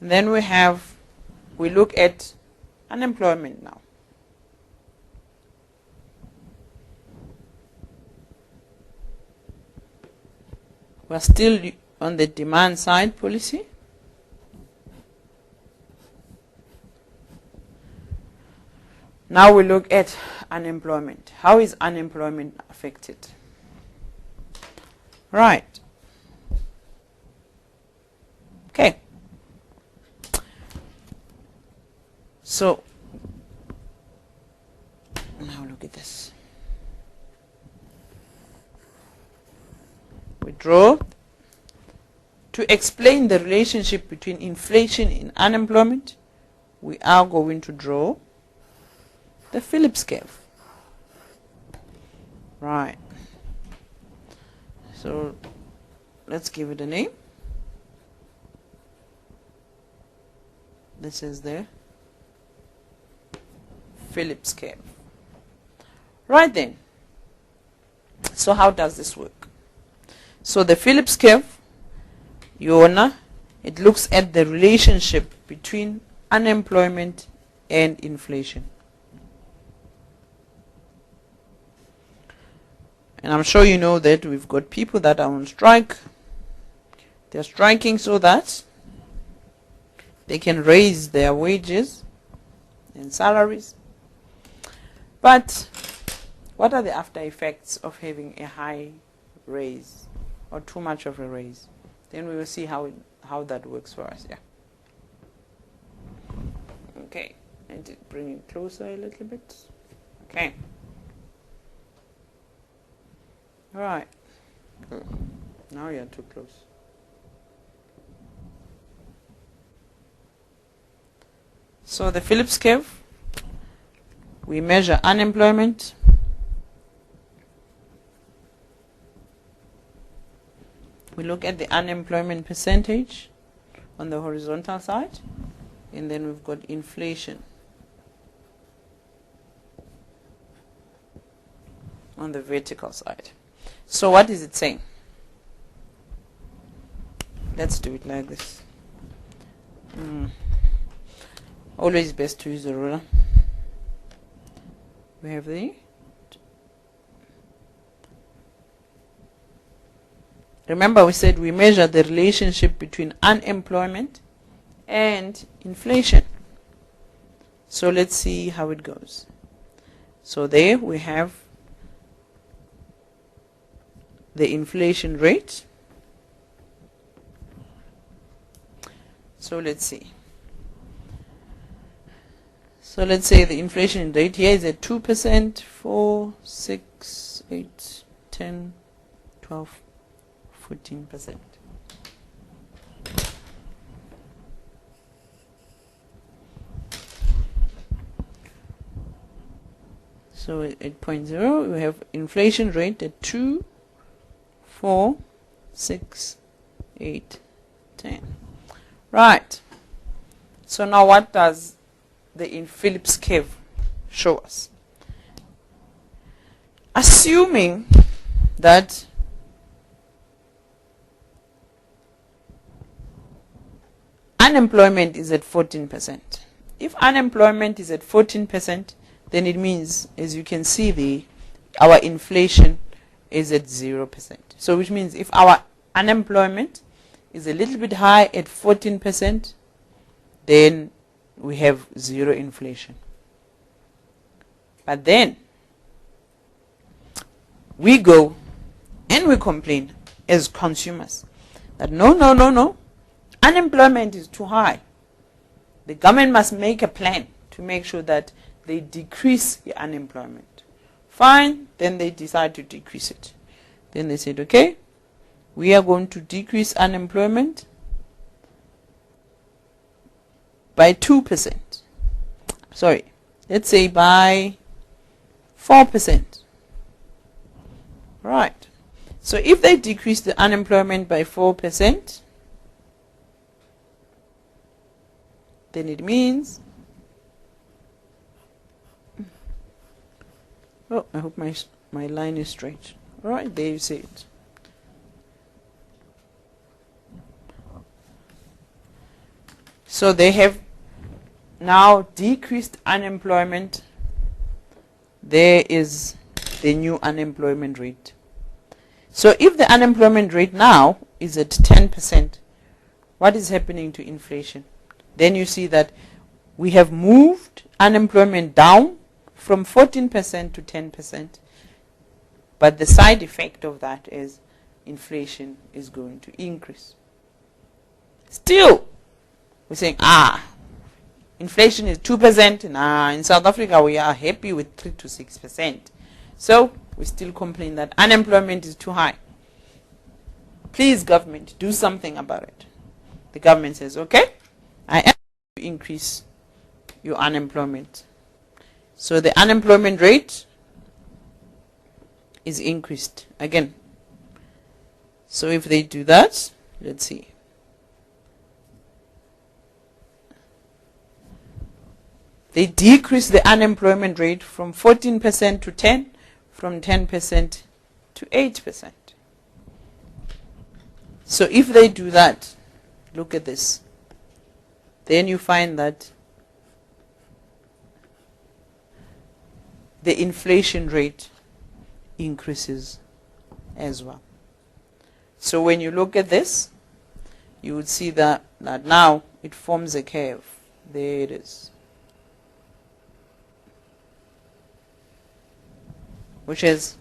And then we look at unemployment now. We're still on the demand side policy. Now we look at unemployment. How is unemployment affected? Right. Okay. So, now look at this. We draw to explain the relationship between inflation and unemployment. We are going to draw the Phillips curve. Right. So let's give it a name. This is the Phillips curve. Right then. So how does this work? So the Phillips curve, it looks at the relationship between unemployment and inflation. And I'm sure you know that we've got people that are on strike. They're striking so that they can raise their wages and salaries. But what are the after effects of having a high raise or too much of a raise? Then we will see how that works for us. Yeah. Okay. And bring it closer a little bit. Okay. All right. Now you're too close. So the Phillips curve, we measure unemployment. We look at the unemployment percentage on the horizontal side, and then we've got inflation on the vertical side. So what is it saying? Let's do it like this. Always best to use a ruler. We have remember we said we measure the relationship between unemployment and inflation. So let's see how it goes. So there we have the inflation rate. So let's see. So let's say the inflation rate here is at 2%, 4, 6, 8, 10, 12, 14%. So at 8.0 we have inflation rate at 2, 4, 6, 8, 10. Right. So now what does the Phillips curve show us? Assuming that unemployment is at 14%. If unemployment is at 14%, then it means, as you can see, our inflation is at 0%. So which means if our unemployment is a little bit high at 14%, then we have zero inflation. But then we go and we complain as consumers that no, unemployment is too high. The government must make a plan to make sure that they decrease the unemployment. Fine, then they decide to decrease it. Then they said, okay, we are going to decrease unemployment by 2%. Sorry, let's say by 4%. Right. So if they decrease the unemployment by 4%, then it means, oh, I hope my line is straight. All right, there you see it. So they have now decreased unemployment. There is the new unemployment rate. So if the unemployment rate now is at 10%, what is happening to inflation? Then you see that we have moved unemployment down from 14% to 10%. But the side effect of that is inflation is going to increase. Still, we're saying, inflation is 2%. In South Africa, we are happy with 3 to 6%. So, we still complain that unemployment is too high. Please, government, do something about it. The government says, okay, I am going to increase your unemployment. So, the unemployment rate is increased again. So, if they do that, let's see. They decrease the unemployment rate from 14% to 10%, from 10% to 8%. So if they do that, look at this, then you find that the inflation rate increases as well. So when you look at this, you would see that now it forms a curve. There it is, which is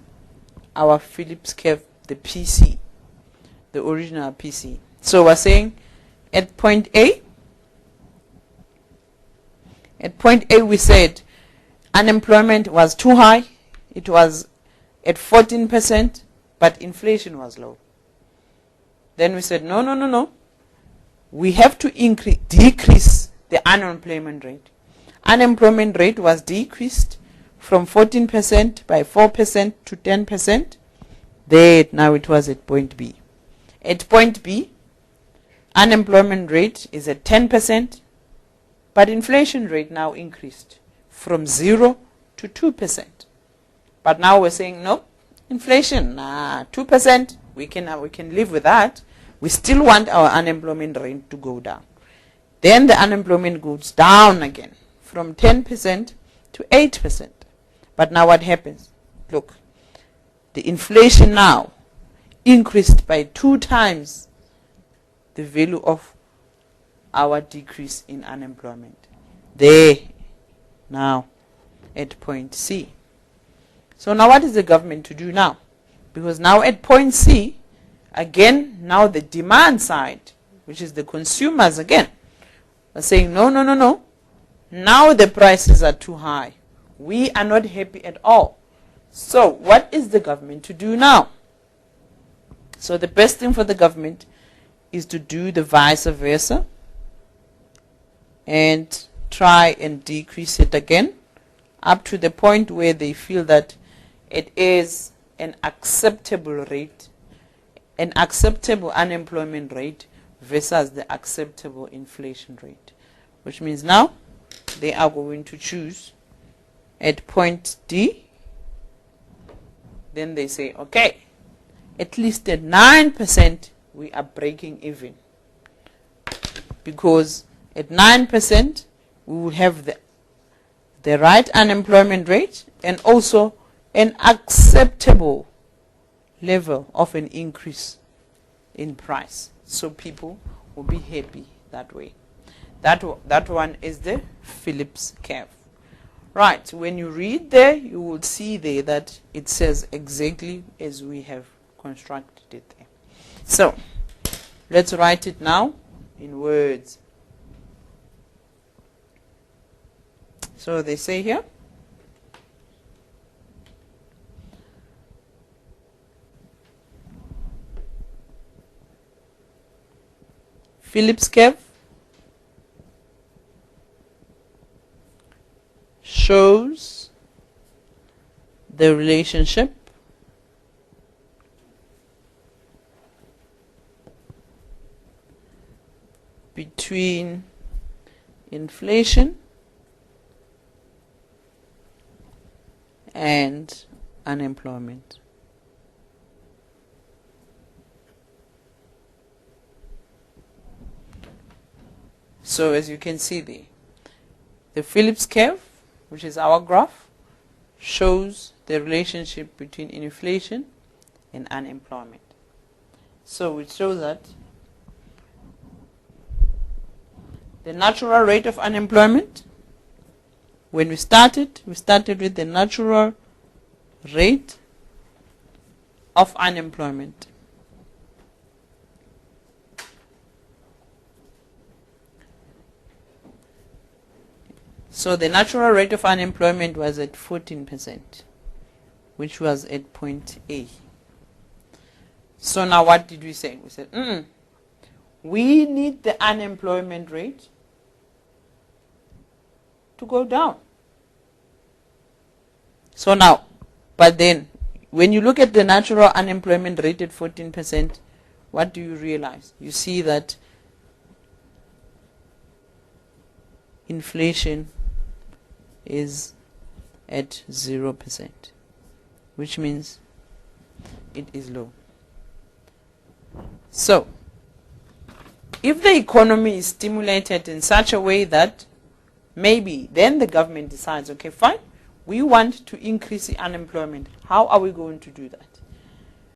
our Phillips curve, the PC, the original PC. So we're saying at point A we said unemployment was too high. It was at 14%, but inflation was low. Then we said, no. We have to decrease the unemployment rate. Unemployment rate was decreased from 14% by 4% to 10%. There, now it was at point B. At point B, unemployment rate is at 10%, but inflation rate now increased from 0 to 2%. But now we're saying, no, inflation, 2%, we can live with that. We still want our unemployment rate to go down. Then the unemployment goes down again from 10% to 8%. But now what happens? Look, the inflation now increased by 2 times the value of our decrease in unemployment. There, now, at point C. So now what is the government to do now? Because now at point C, again, now the demand side, which is the consumers again, are saying, no. Now the prices are too high. We are not happy at all. So what is the government to do now? So the best thing for the government is to do the vice versa and try and decrease it again up to the point where they feel that it is an acceptable rate, an acceptable unemployment rate versus the acceptable inflation rate. Which means now they are going to choose at point D. Then they say, okay, at least at 9% we are breaking even. Because at 9% we will have the right unemployment rate and also an acceptable level of an increase in price. So people will be happy that way. That one is the Phillips curve. Right, when you read there, you will see there that it says exactly as we have constructed it there. So, let's write it now in words. So they say here, Phillips curve shows the relationship between inflation and unemployment. So as you can see there, the Phillips curve, which is our graph, shows the relationship between inflation and unemployment. So it shows that the natural rate of unemployment, when we started with the natural rate of unemployment. So the natural rate of unemployment was at 14%, which was at point A. So now what did we say? We said, we need the unemployment rate to go down. So now, but then, when you look at the natural unemployment rate at 14%, what do you realize? You see that inflation is at 0%, which means it is low. So, if the economy is stimulated in such a way that maybe then the government decides, okay, fine, we want to increase the unemployment. How are we going to do that?